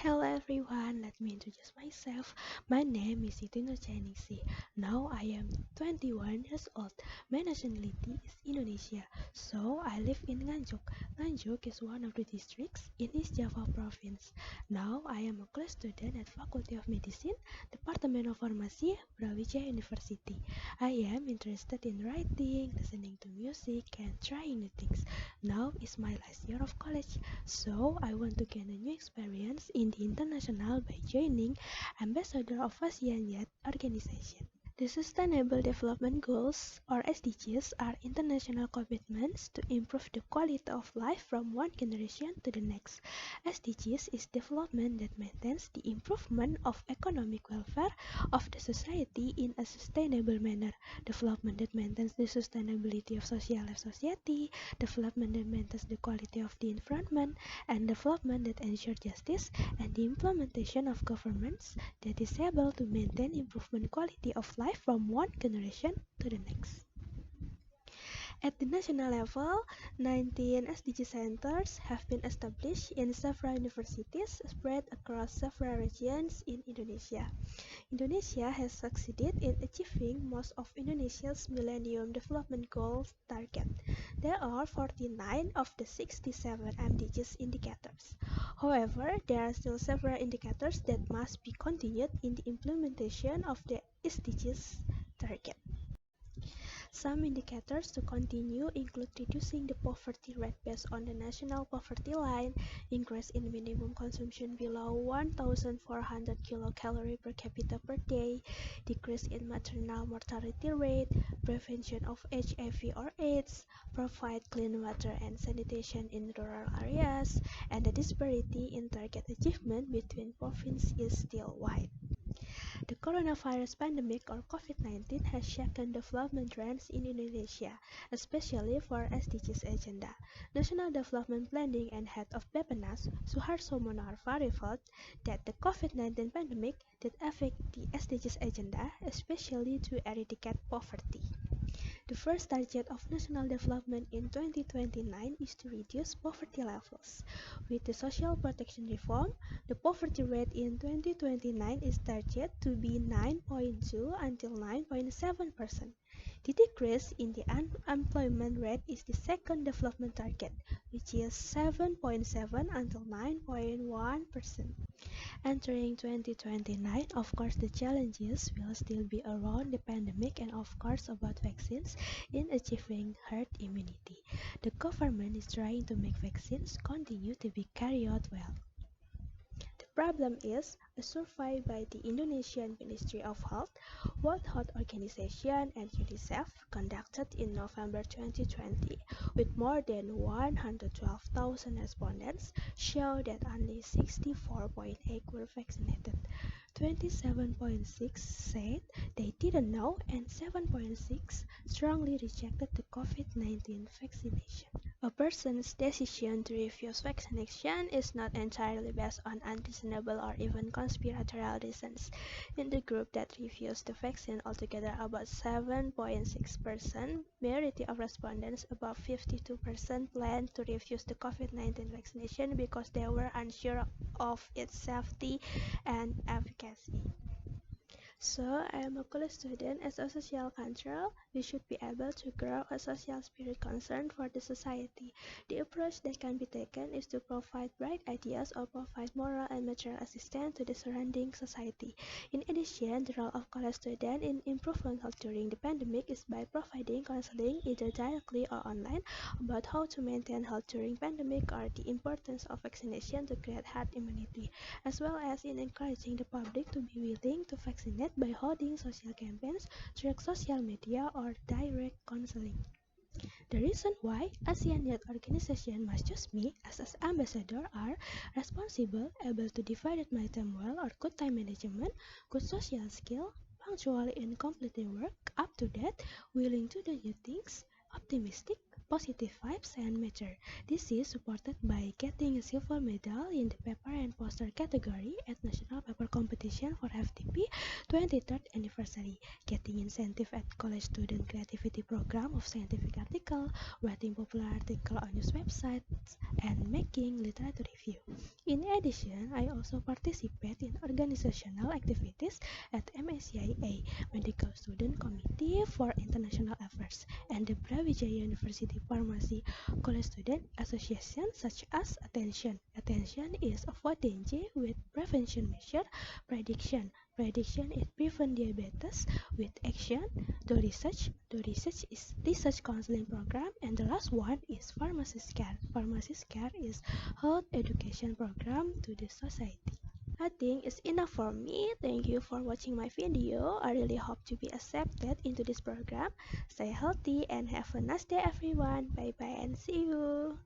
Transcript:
Hello everyone, let me introduce myself. My name is Siti Nurjainisi. Now I am 21 years old. My nationality is Indonesia, so I live in Nganjuk. Nganjuk is one of the districts in East Java province. Now I am a college student at Faculty of Medicine, Department of Pharmacy, Brawijaya University. I am interested in writing, listening to music, and trying new things. Now is my last year of college. So I want to gain a new experience in the international by joining Ambassador of ASEAN Youth Organization. The Sustainable Development Goals, or SDGs, are international commitments to improve the quality of life from one generation to the next. SDGs is development that maintains the improvement of economic welfare of the society in a sustainable manner. Development that maintains the sustainability of social life society, development that maintains the quality of the environment, and development that ensures justice and the implementation of governments that is able to maintain improvement quality of life from one generation to the next. At the national level, 19 SDG centers have been established in several universities spread across several regions in Indonesia. Indonesia has succeeded in achieving most of Indonesia's Millennium Development Goals target. There are 49 of the 67 MDGs indicators. However, there are still several indicators that must be continued in the implementation of the SDGs target. Some indicators to continue include reducing the poverty rate based on the national poverty line, increase in minimum consumption below 1,400 kilocalories per capita per day, decrease in maternal mortality rate, prevention of HIV or AIDS, provide clean water and sanitation in rural areas, and the disparity in target achievement between provinces is still wide. The coronavirus pandemic or COVID-19 has shaken development trends in Indonesia, especially for SDGs agenda. National Development Planning and Head of Beppenas, Suharso Monarva revealed that the COVID-19 pandemic did affect the SDGs agenda, especially to eradicate poverty. The first target of national development in 2029 is to reduce poverty levels. With the social protection reform, the poverty rate in 2029 is targeted to be 9.2 until 9.7%. The decrease in the unemployment rate is the second development target, which is 7.7 until 9.1%. Entering 2029, of course, the challenges will still be around the pandemic and, of course, about vaccines in achieving herd immunity. The government is trying to make vaccines continue to be carried out well. The problem is a survey by the Indonesian Ministry of Health, World Health Organization, and UNICEF conducted in November 2020 with more than 112,000 respondents show that only 64.8 were vaccinated. 27.6 said they didn't know and 7.6 strongly rejected the COVID-19 vaccination. A person's decision to refuse vaccination is not entirely based on unreasonable or even conspiratorial reasons. In the group that refused the vaccine altogether, about 7.6%, majority of respondents, above 52%, planned to refuse the COVID-19 vaccination because they were unsure of its safety and efficacy. So, I am a college student. As a social control, we should be able to grow a social spirit concern for the society. The approach that can be taken is to provide bright ideas or provide moral and material assistance to the surrounding society. In addition, the role of college student in improving health during the pandemic is by providing counseling either directly or online about how to maintain health during pandemic or the importance of vaccination to create herd immunity, as well as in encouraging the public to be willing to vaccinate by holding social campaigns through social media or direct counseling. The reason why ASEAN Youth Organization must choose me as ambassador are responsible, able to divide my time well or good time management, good social skill, punctual in completing work, up to date, willing to do new things, optimistic, positive vibes and mature. This is supported by getting a silver medal in the paper and post poster category at National Paper Competition for FTP 23rd Anniversary, getting incentive at College Student Creativity Program of Scientific Article, writing popular article on news websites, and making literature review. In addition, I also participate in organizational activities at MSCIA, Medical Student Committee for International Affairs, and the Brawijaya University Pharmacy College Student Association such as Attention. Attention is avoid danger with prevention measure, prediction. Prediction is prevent diabetes with action. The research is research counseling program, and the last one is pharmacist care. Pharmacist care is health education program to the society. I think it's enough for me. Thank you for watching my video. I really hope to be accepted into this program. Stay healthy and have a nice day everyone. Bye bye and see you.